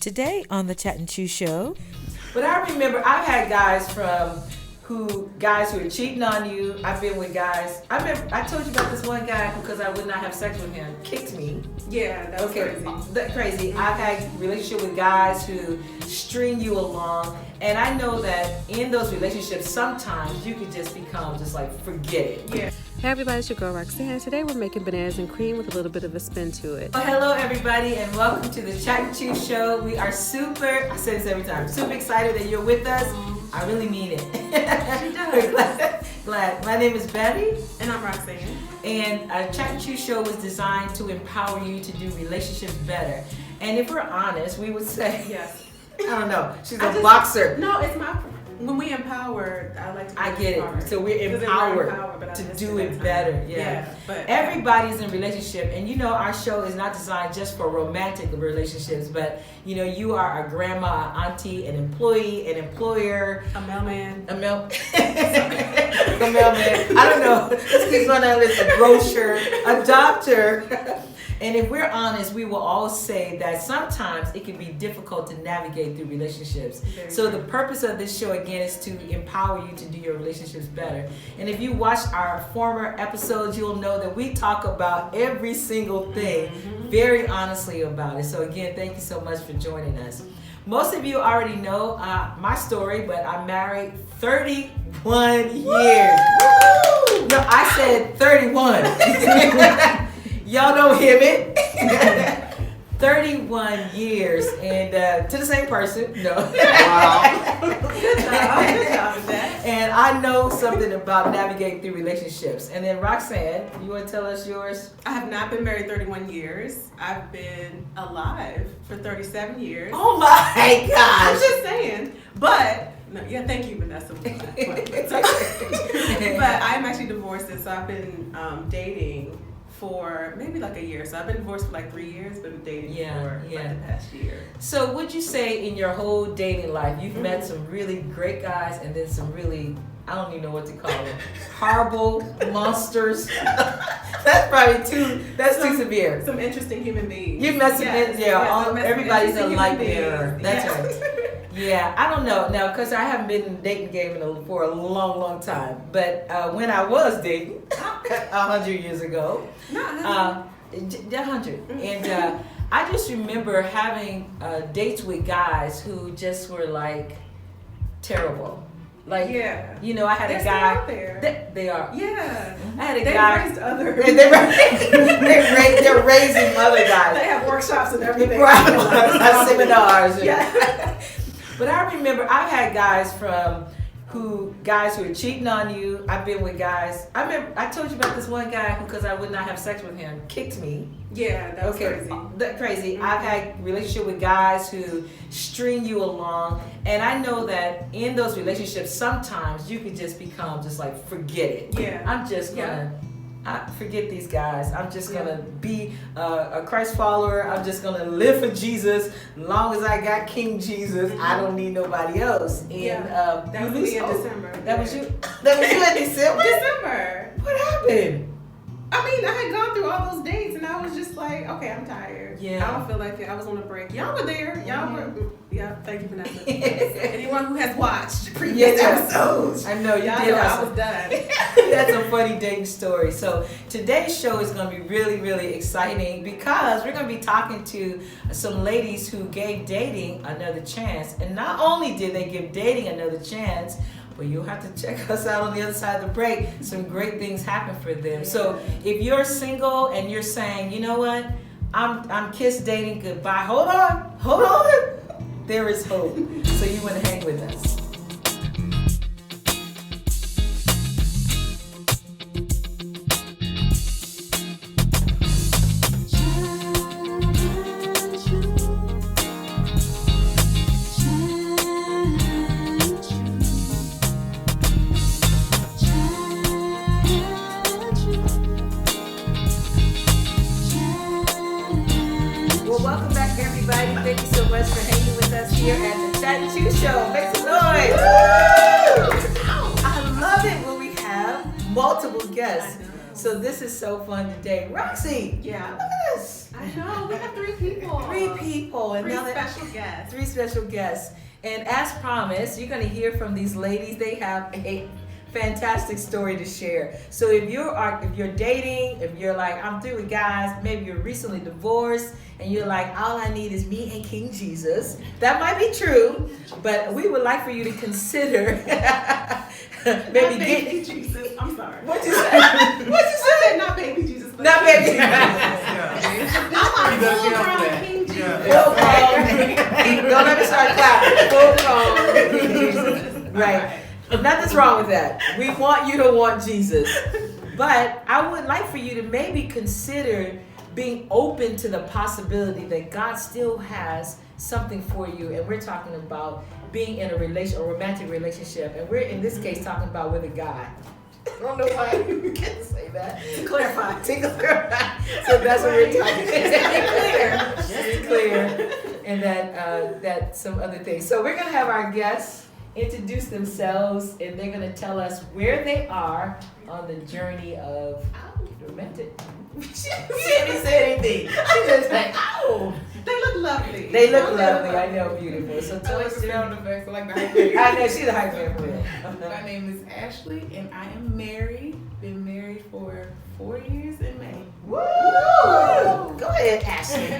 Today on the Chat and Chew Show. But I remember I've had guys who are cheating on you. I've been with guys. I told you about this one guy because I would not have sex with him, kicked me. Yeah, that's crazy. That's crazy. I've had relationship with guys who string you along, and I know that in those relationships sometimes you could just become just like forget it. Yeah. Hey everybody, it's your girl Roxanne. Today we're making bananas and cream with a little bit of a spin to it. Well, hello everybody and welcome to the Chat and Chew Show. We are I say this every time, super excited that you're with us. I really mean it. Glad. My name is Betty. And I'm Roxanne. And Chat and Chew Show was designed to empower you to do relationships better. And if we're honest, we would say, yes. I don't know, she's a boxer. No, it's when we empower, I like to be I get empowered. it. So we're empowered to do it better. Yeah. But everybody's in a relationship, and you know our show is not designed just for romantic relationships, but you know you are a grandma, an auntie, an employee, an employer, a mailman. A mailman. I don't know. Let's keep going down the list. A grocer, a doctor. And if we're honest, we will all say that sometimes it can be difficult to navigate through relationships. So the purpose of this show, again, is to empower you to do your relationships better. And if you watch our former episodes, you'll know that we talk about every single thing very honestly about it. So again, thank you so much for joining us. Most of you already know my story, but I'm married 31 years. Woo! No, I said 31. Y'all don't hear me. 31 years and to the same person. No. Wow. Good job with that. And I know something about navigating through relationships. And then Roxanne, you want to tell us yours? I have not been married 31 years. I've been alive for 37 years. Oh my gosh. I'm just saying. But no, yeah, thank you, Vanessa. But I'm actually divorced, and so I've been dating for maybe like a year. So I've been divorced for like 3 years, but dating for like the past year. So would you say in your whole dating life, you've met some really great guys and then some really, I don't even know what to call them, horrible monsters? That's probably too severe. Some interesting human beings. You've met some, everybody's a light mirror. That's right. Yeah, I don't know now because I haven't been in the dating game for a long, long time. But when I was dating, 100 years ago, 100, and I just remember having dates with guys who just were like terrible. Like, you know, I had a guy. Out there. They are. Yeah. I had a they guy. Raised other. They're raising other guys. They have workshops and everything. Right. Seminars. Yeah. But I remember I've had guys who are cheating on you. I've been with guys. I told you about this one guy who, because I would not have sex with him, kicked me. Yeah, that was crazy. That's crazy. I've had relationship with guys who string you along, and I know that in those relationships sometimes you could just become just like forget it. Yeah. I'm just gonna forget these guys. I'm just gonna be a Christ follower. I'm just gonna live for Jesus. As long as I got King Jesus, I don't need nobody else. And that was me in December. That was you. That was you in December. December. What happened? I mean, I had gone through all those dates, and I was just like, okay, I'm tired. Yeah. I don't feel like it. I was on a break. Y'all were there. Y'all were. Yeah. Thank you, Vanessa. Anyone who has watched previous episodes, I know you did. I was done. You had some funny dating stories. So today's show is going to be really, really exciting because we're going to be talking to some ladies who gave dating another chance. And not only did they give dating another chance, but you'll have to check us out on the other side of the break. Some great things happen for them. So if you're single and you're saying, you know what, I'm kiss dating goodbye. Hold on. There is hope. So you want to hang with us. Welcome back, everybody. Thank you so much for hanging with us here at the Chat and Chew Show. Make some noise. Woo! I love it when we have multiple guests. So this is so fun today. Roxy! Yeah. Look at this! I know, we have 3 people. 3 people. And Three now special guests. 3 special guests. And as promised, you're going to hear from these ladies. They have a fantastic story to share. So if you're dating, if you're like, I'm through with guys, maybe you're recently divorced, and you're like, all I need is me and King Jesus. That might be true, but we would like for you to consider maybe not baby Jesus. I'm sorry. What you say? What you say? Not baby Jesus. Not baby Jesus. I'm a full-grown King Jesus. Full grown. Don't let me start clapping. Full grown. Right. Nothing's wrong with that. We want you to want Jesus. But I would like for you to maybe consider being open to the possibility that God still has something for you. And we're talking about being in a romantic relationship. And we're, in this case, talking about with a guy. I don't know why you can't say that. To clarify. So that's what we're talking about. Just to be clear. And that some other things. So we're going to have our guests introduce themselves, and they're going to tell us where they are on the journey of romantic. She didn't say anything. She just like, oh. They look lovely. They look lovely. I know, beautiful. So tell us. The sound effects. I like the hype man. I know, she's a hype man for real. My name is Ashley, and I am married. Been married for 4 years in May. Woo! Go ahead, Ashley.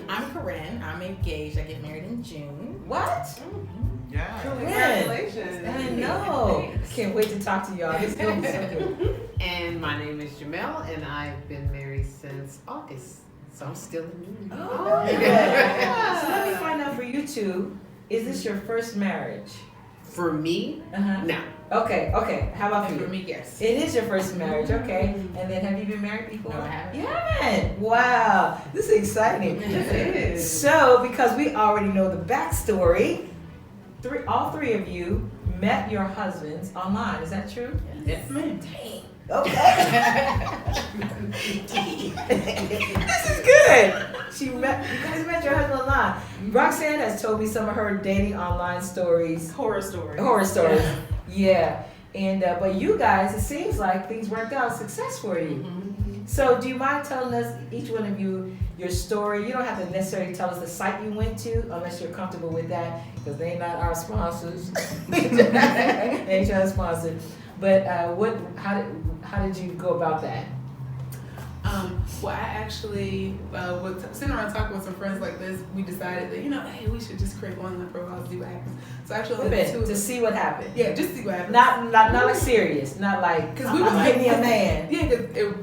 I'm Corryn. I'm engaged. I get married in June. What? Yeah. Congratulations. I know. Can't wait to talk to y'all. This is going to be so good. And my name is Jimelle, and I've been married since August, so I'm still in New York. Oh, yeah. So let me find out for you two, is this your first marriage? For me, Uh-huh. no. Okay. How about And for for you? me, yes. It is your first marriage, okay. And then have you been married before? No, I haven't. You haven't? Wow. This is exciting. It is. So, because we already know the backstory, all three of you met your husbands online. Is that true? Yes, ma'am. Dang. Okay. This is good. You guys met your husband online. Roxanne has told me some of her dating online stories. Horror story. Yeah. And but you guys, it seems like things worked out success for you. So do you mind telling us, each one of you, your story? You don't have to necessarily tell us the site you went to unless you're comfortable with that, because they not our sponsors. They ain't trying to sponsor. But how did you go about that? Well, I actually was sitting around talking with some friends like this. We decided that, hey, we should just create online profiles, see what happens. So actually, To see what happened. Yeah, just see what happens. Not like serious. Not like, Because we was give me a man.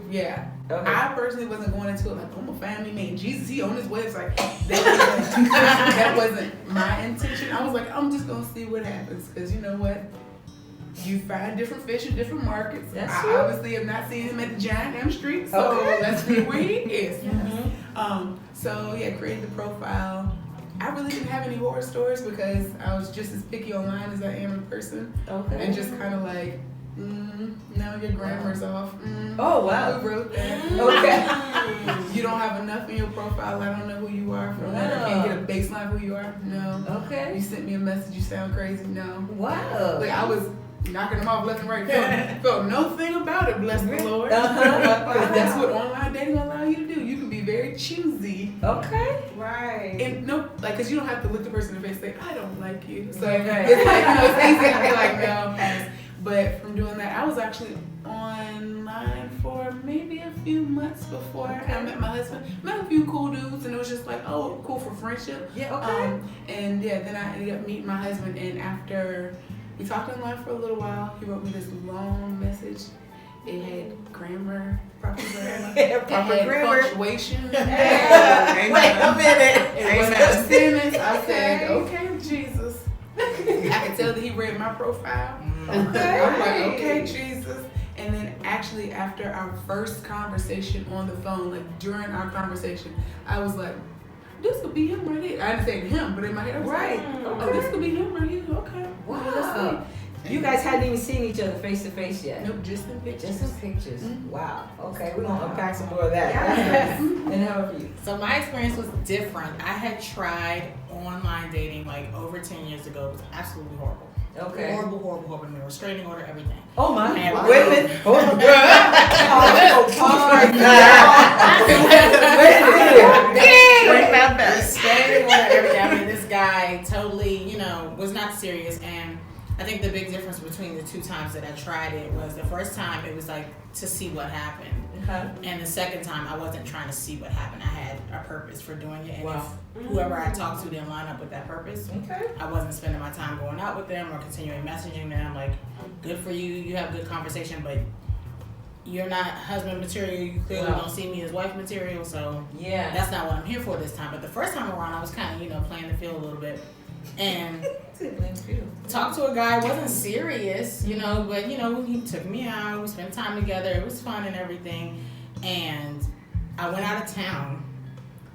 Yeah, Okay. I personally wasn't going into it like, I'm a family man. Jesus, he on his website. That wasn't my intention. I was like, I'm just gonna see what happens, because you know what? You find different fish in different markets. That's I true. obviously have not seen him at the giant damn street, so Okay. let's see where he is. Mhm. So yeah, created the profile. I really didn't have any horror stories because I was just as picky online as I am in person, Okay. and just kind of like, no, your grammar's off. Oh, wow. Who wrote that? Okay. You don't have enough in your profile. I don't know who you are. From that, I can't get a baseline of who you are. No. You Okay. sent me a message. You sound crazy. No. Wow. Like I was knocking them off left and right. Felt no thing about it. Bless the Lord. Uh-huh. Because that's what online dating will allow you to do. You can be very choosy. Okay. Right. And because you don't have to look the person in the face and say, I don't like you. So Right. it's like, it's easy to be like, no, pass. But from doing that, I was actually online for maybe a few months before I met my husband. Met a few cool dudes, and it was just like, oh, cool for friendship. Yeah, okay. And yeah, then I ended up meeting my husband, and after we talked online for a little while, he wrote me this long message. It had grammar, proper grammar, Proper it had grammar. punctuation. Wait a minute. It wasn't a sentence. I said, okay, Jesus. I could tell that he read my profile. Okay. I'm like, okay, Jesus. And then actually after our first conversation on the phone, like during our conversation, I was like, this could be him right here. I didn't say him, but in my head I was Right. like, oh, this could be him right here. Okay. Wow. Well, let's see. You guys hadn't even seen each other face to face yet. Nope, just in pictures. Just in pictures. Mhm. Wow. Okay, we're gonna unpack some more of that. Yes. And how about you? So my experience was different. I had tried online dating like over 10 years ago. It was absolutely horrible. Okay. Horrible. Restraining order, everything. Oh my. And Wait a minute. Hold on. Restraining order, everything. I mean, this guy totally, was not serious. And I think the big difference between the 2 times that I tried it was the first time it was like to see what happened. Okay. And the second time I wasn't trying to see what happened. I had a purpose for doing it. And Wow. if whoever I talked to didn't line up with that purpose, Okay. I wasn't spending my time going out with them or continuing messaging them. Like, good for you, you have good conversation, but you're not husband material. You clearly don't see me as wife material, so Yeah. that's not what I'm here for this time. But the first time around, I was kind of, playing the field a little bit. And talked to a guy, wasn't serious, but he took me out, we spent time together, it was fun and everything. And I went out of town,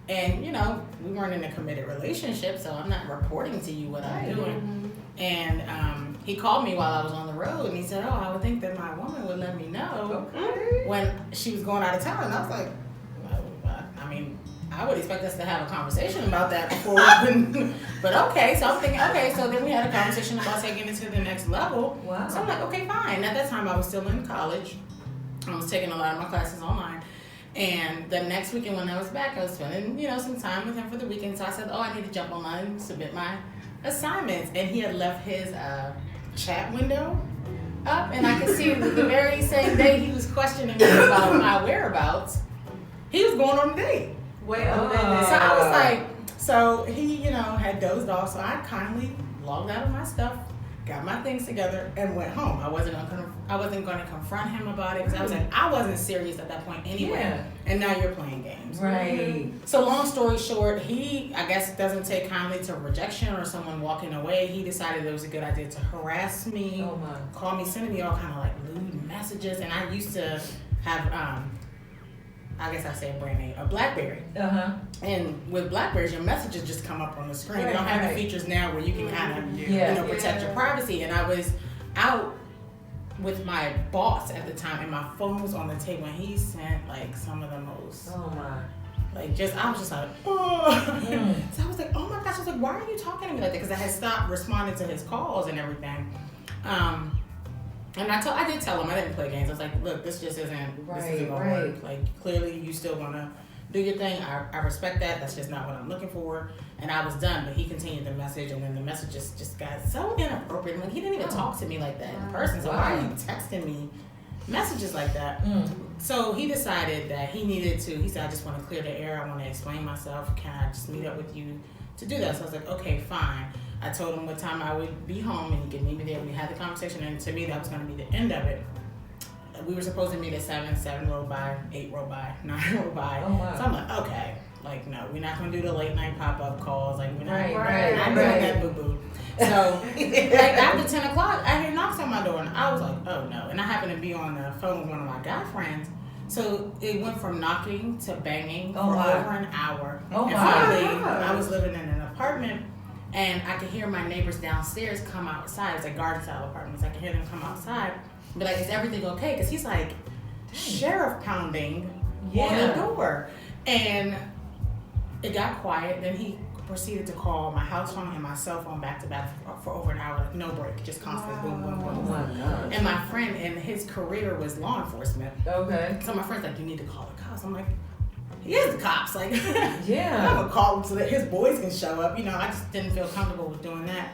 and we weren't in a committed relationship, so I'm not reporting to you what I'm doing. And he called me while I was on the road, and he said, I would think that my woman would let me know when she was going out of town. And I was like, I would expect us to have a conversation about that before but okay. So I'm thinking, so then we had a conversation about taking it to the next level. Wow. So I'm like, okay, fine. At that time, I was still in college. I was taking a lot of my classes online. And the next weekend when I was back, I was spending, some time with him for the weekend. So I said, I need to jump online and submit my assignments. And he had left his chat window up. And I could see the very same day he was questioning me about my whereabouts, he was going on a date. Wait a minute. So I was like, so he, had dozed off. So I kindly logged out of my stuff, got my things together, and went home. I wasn't going to confront him about it because I was like, I wasn't serious at that point anyway. Yeah. And now you're playing games. Right. So long story short, he, I guess, doesn't take kindly to rejection or someone walking away. He decided it was a good idea to harass me, call me, sending me all kind of like lewd messages. And I used to have, I guess I say a brand name, a BlackBerry. And with BlackBerries, your messages just come up on the screen. They don't have the features now where you can kind of, protect your privacy. And I was out with my boss at the time, and my phone was on the table, and he sent like some of the most. I was just like, oh. So I was like, oh my gosh. I was like, why are you talking to me like that? Because I had stopped responding to his calls and everything. And I did tell him, I didn't play games. I was like, look, this just isn't gonna work. Like, clearly you still wanna do your thing. I respect that. That's just not what I'm looking for. And I was done, but he continued the message, and then the messages just got so inappropriate. Like, he didn't even talk to me like that in person. So why are you texting me messages like that? So he decided that he said, I just want to clear the air. I want to explain myself. Can I just meet up with you to do that? So I was like, okay, fine. I told him what time I would be home, and he could meet me there. We had the conversation, and to me, that was going to be the end of it. We were supposed to meet at 7 rolled by, 8 rolled by, 9 rolled by. So I'm like, okay, like, no, we're not going to do the late night pop-up calls. Like, we're not I'm doing that boo-boo. So, like, after 10 o'clock, I hear knocks on my door, and I was like, oh, no. And I happened to be on the phone with one of my guy friends. So it went from knocking to banging for over an hour. And finally, I was living in an apartment, and I could hear my neighbors downstairs come outside. It's like garden-style apartments. I could hear them come outside. Be like, is everything okay? Because he's like, sheriff pounding on the door. And it got quiet. Then he proceeded to call my house phone and my cell phone back to back for over an hour, no break, just constant boom, boom, boom, boom. Oh my God. And my friend, and his career was law enforcement. Okay. So my friend's like, you need to call the cops. I'm like, he is the cops. Like, yeah. I'm gonna call him so that his boys can show up. You know, I just didn't feel comfortable with doing that.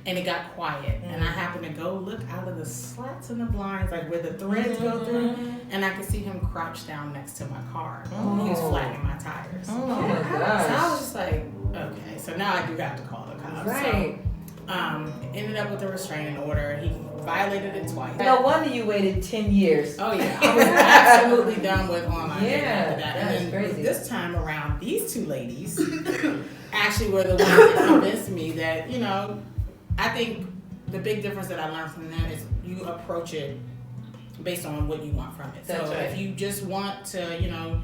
And it got quiet, and I happened to go look out of the slats in the blinds, like where the threads go through, and I could see him crouched down next to my car. He was flattening my tires. Oh my gosh. So I was just like, okay, so now I do have to call the cops. Right. So, ended up with a restraining order. He violated it twice. No wonder you waited 10 years. Oh yeah, I was absolutely done with online dating after that. That's And then crazy. this time around, these two ladies actually were the ones that convinced me that, you know, I think the big difference that I learned from them is you approach it based on what you want from it. That's so right. if you just want to, you know,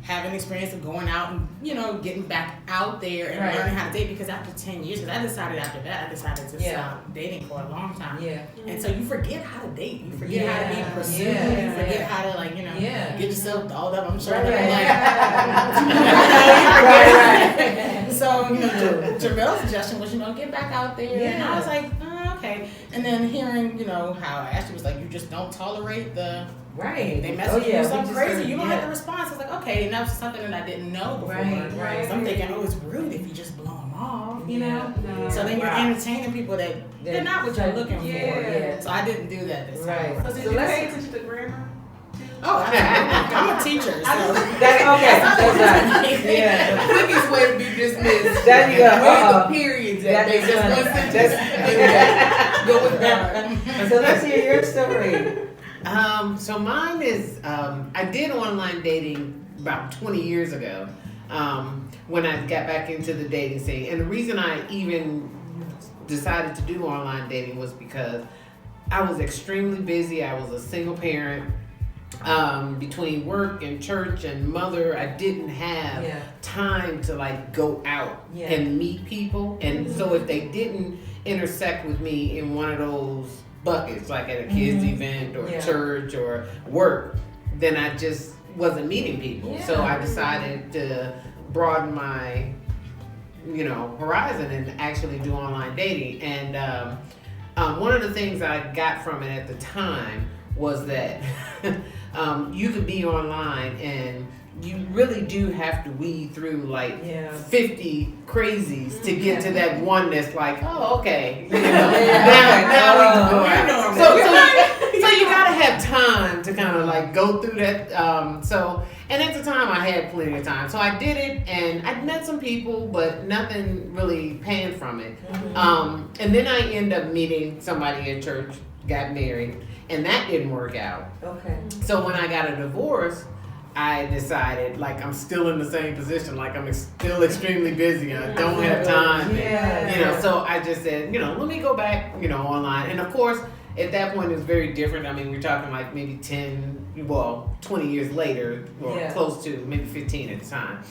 have an experience of going out and, you know, getting back out there and learning how to date, because after 10 years, because I decided after that, I decided to stop dating for a long time. Yeah. And so you forget how to date. You forget how to be pursued. You forget how to, like, you know, get yourself dolled up. I'm sure. so, Jamelle's suggestion was, get back out there. Yeah. And I was like, okay. And then hearing, how Ashley was like, you just don't tolerate the... Right. They message you something crazy. You don't have the response. I was like, okay. And that was something that I didn't know before. Right. So I'm thinking, it's rude if you just blow them off, No. So then you're entertaining people that they're not what you're looking for. Yeah. So I didn't do that this time. So did you pay attention to grammar? Oh, I'm a teacher. So. That's okay. Yeah. The quickest way to be dismissed. There you go. Where the periods at? They just one sentence. Go with that. So let's hear your story. So mine is, I did online dating about 20 years ago when I got back into the dating scene. And the reason I even decided to do online dating was because I was extremely busy. I was a single parent. Between work and church and mother, I didn't have time to go out and meet people. And so if they didn't intersect with me in one of those buckets, like at a kids event or church or work, then I just wasn't meeting people. So I decided to broaden my horizon and actually do online dating. And one of the things I got from it at the time was that you could be online and you really do have to weed through 50 crazies to get to that one that's like, oh, okay. Now we can go out. So you gotta have time to kind of go through that. And at the time I had plenty of time. So I did it and I met some people, but nothing really panned from it. And then I ended up meeting somebody in church, got married, and that didn't work out. Okay. So when I got a divorce, I decided I'm still in the same position. I'm still extremely busy. I don't have time. And, so I just said, let me go back, online. And of course, at that point, it was very different. I mean, we're talking maybe 20 years later, or close to maybe 15 at the time.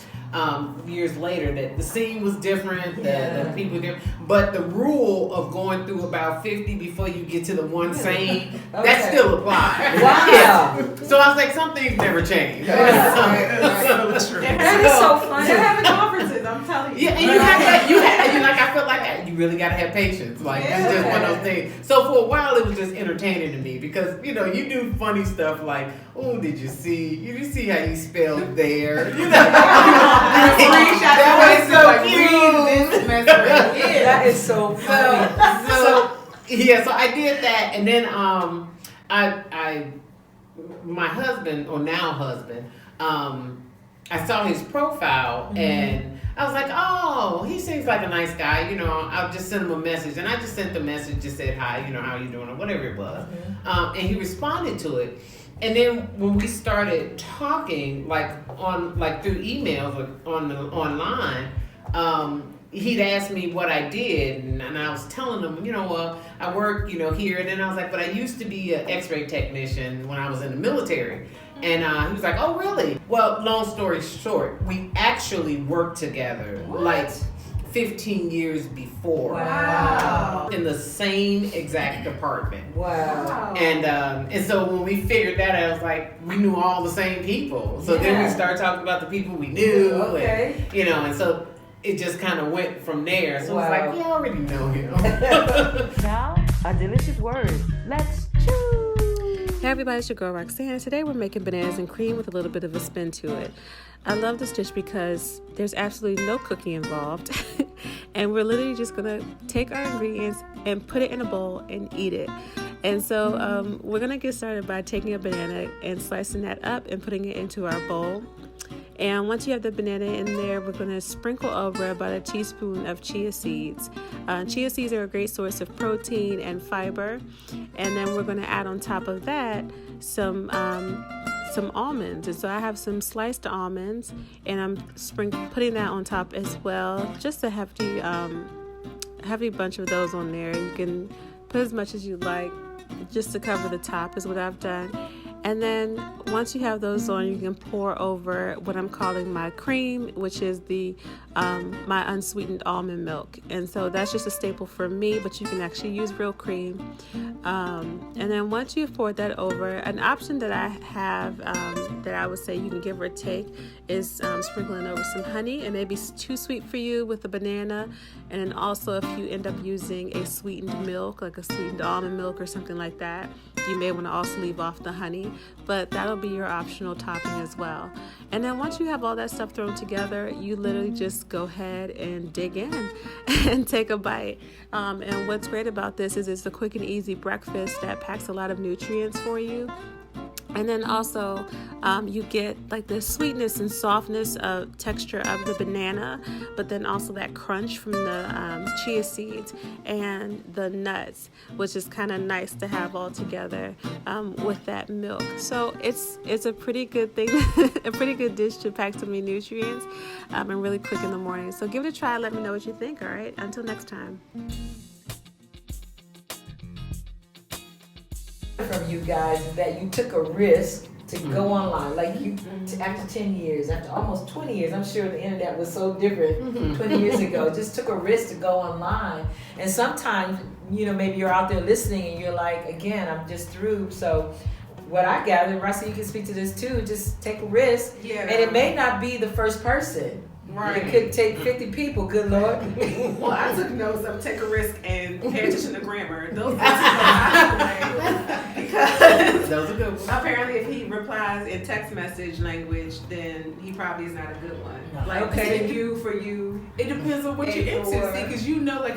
Years later, that the scene was different, the people were different, but the rule of going through about 50 before you get to the one sane, that still applies. Wow! So I was like, some things never change. That's true. That is so fun. They're having conferences. I'm telling you. Yeah, and I feel like you really gotta have patience. It's just one of those things. So for a while, it was just entertaining to me because you do funny stuff like, oh, did you see how you spelled there? That is so funny. So I did that, and then my husband, or now husband, I saw his profile and I was like, oh, he seems like a nice guy. I'll just send him a message, and I just sent the message, just said hi, how you doing, or whatever it was, and he responded to it. And then when we started talking, through emails or online, he'd asked me what I did, and I was telling him, I work, here. And then I was like, but I used to be an X-ray technician when I was in the military. And he was like, oh, really? Well, long story short, we actually worked together 15 years before. Wow. In the same exact department. Wow. And so when we figured that out, I was like, we knew all the same people. So then we started talking about the people we knew. Okay. And, and so it just kind of went from there. So it was like, we already know him. Now, a delicious word. Let's chew. Hey everybody, it's your girl Roxanne. Today we're making bananas and cream with a little bit of a spin to it. I love this dish because there's absolutely no cooking involved. And we're literally just going to take our ingredients and put it in a bowl and eat it. And so we're going to get started by taking a banana and slicing that up and putting it into our bowl. And once you have the banana in there, we're going to sprinkle over about a teaspoon of chia seeds. Chia seeds are a great source of protein and fiber. And then we're going to add on top of that some almonds. And so I have some sliced almonds, and I'm putting that on top as well. Just a hefty bunch of those on there. You can put as much as you like, just to cover the top is what I've done. And then once you have those on, you can pour over what I'm calling my cream, which is the my unsweetened almond milk. And so that's just a staple for me, but you can actually use real cream. And then once you've poured that over, an option that I have that I would say you can give or take is sprinkling over some honey. It may be too sweet for you with the banana. And then also if you end up using a sweetened milk, like a sweetened almond milk or something like that, you may want to also leave off the honey, but that'll be your optional topping as well. And then once you have all that stuff thrown together, you literally just go ahead and dig in and take a bite. And what's great about this is it's a quick and easy breakfast that packs a lot of nutrients for you. And then also you get like the sweetness and softness of texture of the banana, but then also that crunch from the chia seeds and the nuts, which is kind of nice to have all together with that milk. So it's a pretty good thing, a pretty good dish to pack so many nutrients and really quick in the morning. So give it a try. Let me know what you think. All right. Until next time. From you guys is that you took a risk to go online, like you after 10 years, after almost 20 years. I'm sure the internet was so different 20 years ago. Just took a risk to go online. And sometimes, maybe you're out there listening and you're like, again, I'm just through. So what I gather, Roxy, you can speak to this too, just take a risk. Yeah. And it may not be the first person. Right. It could take 50 people, good Lord. Well, I took notes of take a risk and pay attention to grammar. Those are because those are good ones. Apparently if he replies in text message language, then he probably is not a good one. No. Like, okay, you for you. It depends on what you're into. See, because like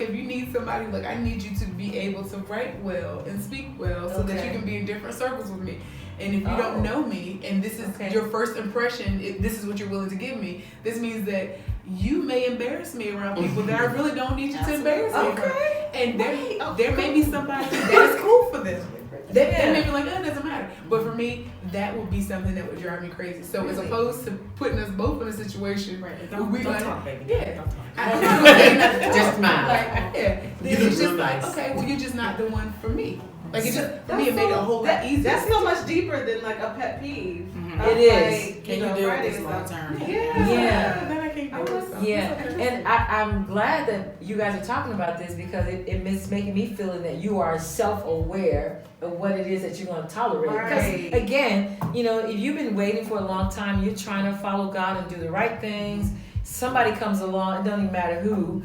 if you need somebody, like I need you to be able to write well and speak well so that you can be in different circles with me. And if you don't know me, and this is your first impression, this is what you're willing to give me, this means that you may embarrass me around people that I really don't need you to embarrass me around. And there may be somebody that is cool for them. They may be like, it doesn't matter. But for me, that would be something that would drive me crazy. So as opposed to putting us both in a situation where we don't talk, baby. Yeah. Just smile. It's just like, okay, well, you're just not the one for me. Like it just, for me, it made it a whole lot easier. That's so much deeper than like a pet peeve. It is. Can you do it this long term? Yeah. Then I can't do it. Yeah. And I'm glad that you guys are talking about this because it's making me feeling that you are self-aware of what it is that you're going to tolerate. Because again, if you've been waiting for a long time, you're trying to follow God and do the right things. Somebody comes along, it doesn't even matter who.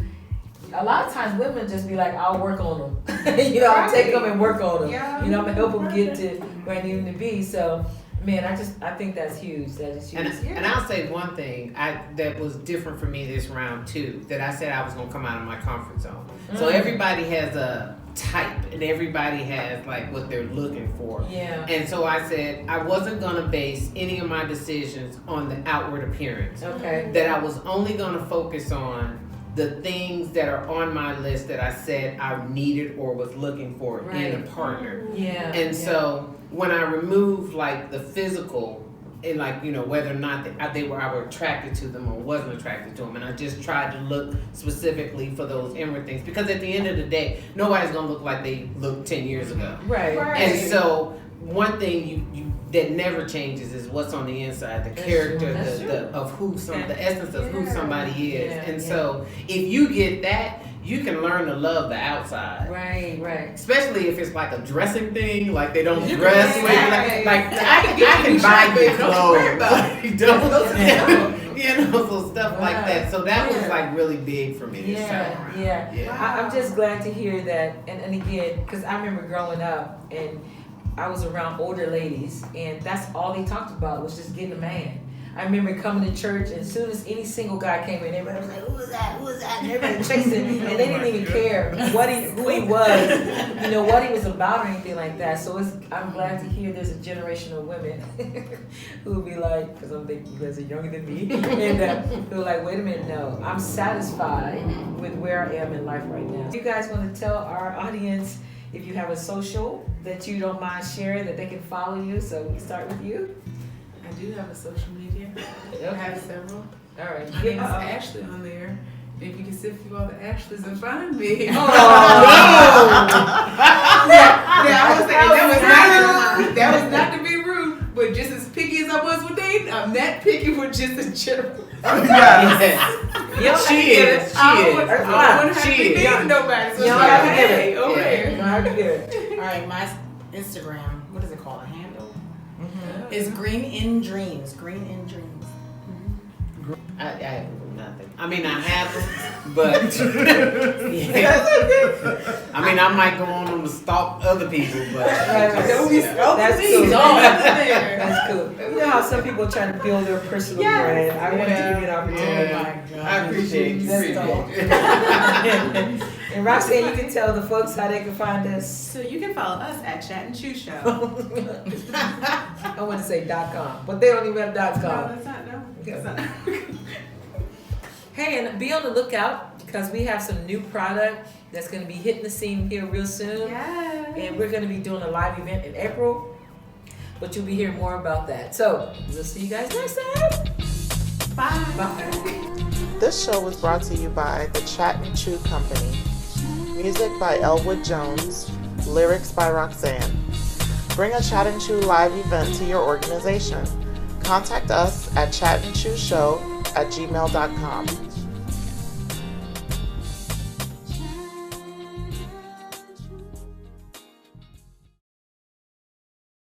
A lot of times women just be like, I'll work on them. I'll take them and work on them. Yeah. I'm going to help them get to where I need them to be. So, man, I think that's huge. That is huge. And I'll say one thing that was different for me this round too, that I said I was going to come out of my comfort zone. So everybody has a type and everybody has like what they're looking for. Yeah. And so I said I wasn't going to base any of my decisions on the outward appearance. Okay. That I was only going to focus on the things that are on my list that I said I needed or was looking for in a partner. Yeah. And so when I removed like the physical and like, whether or not I were attracted to them or wasn't attracted to them. And I just tried to look specifically for those inward things because at the end of the day, nobody's going to look like they looked 10 years ago. Right. And so one thing you that never changes is what's on the inside, the character, of who the essence of who somebody is. And so if you get that, you can learn to love the outside. Right. Especially if it's like a dressing thing, like they don't dress. Like I can buy you clothes. So stuff like that. So that was like really big for me this time around. Yeah. I'm just glad to hear that. And again, because I remember growing up and I was around older ladies, and that's all they talked about was just getting a man. I remember coming to church, and as soon as any single guy came in, everybody was like, "Who was that? Who was that?" And everybody chasing, and they didn't even care who he was, what he was about or anything like that. So I'm glad to hear there's a generation of women who will be like, because I'm thinking you guys are younger than me, and who are like, wait a minute, no, I'm satisfied with where I am in life right now. You guys want to tell our audience if you have a social that you don't mind sharing that they can follow you? So we start with you. I do have a social media. I have several. All right. My name is Ashley on there. If you can sift through all the Ashleys and find me. Oh, I was saying that was not to be rude, but just as people just a general. She is. I wouldn't have to be nobody. So You don't it's have to like, give hey, it. over You here. don't have to give it. All right, my Instagram. What is it called? A handle? Is Green in Dreams. Green in Dreams. I nothing. I mean, I have them, but I mean, I might go on them to stalk other people, but That's cool. That's cool. You know how some people are trying to build their personal brand. I want to give you an opportunity. I appreciate you. And Roxanne, you can tell the folks how they can find us. So you can follow us at Chat and Chew Show. I want to say .com, but they don't even have .com. No, that's not. No, that's not. Hey, and be on the lookout because we have some new product that's going to be hitting the scene here real soon. Yes. And we're going to be doing a live event in April, but you'll be hearing more about that. So we'll see you guys next time. Bye. Bye. This show was brought to you by the Chat and Chew Company. Music by Elwood Jones. Lyrics by Roxanne. Bring a Chat and Chew live event to your organization. Contact us at chatandchewshow@gmail.com.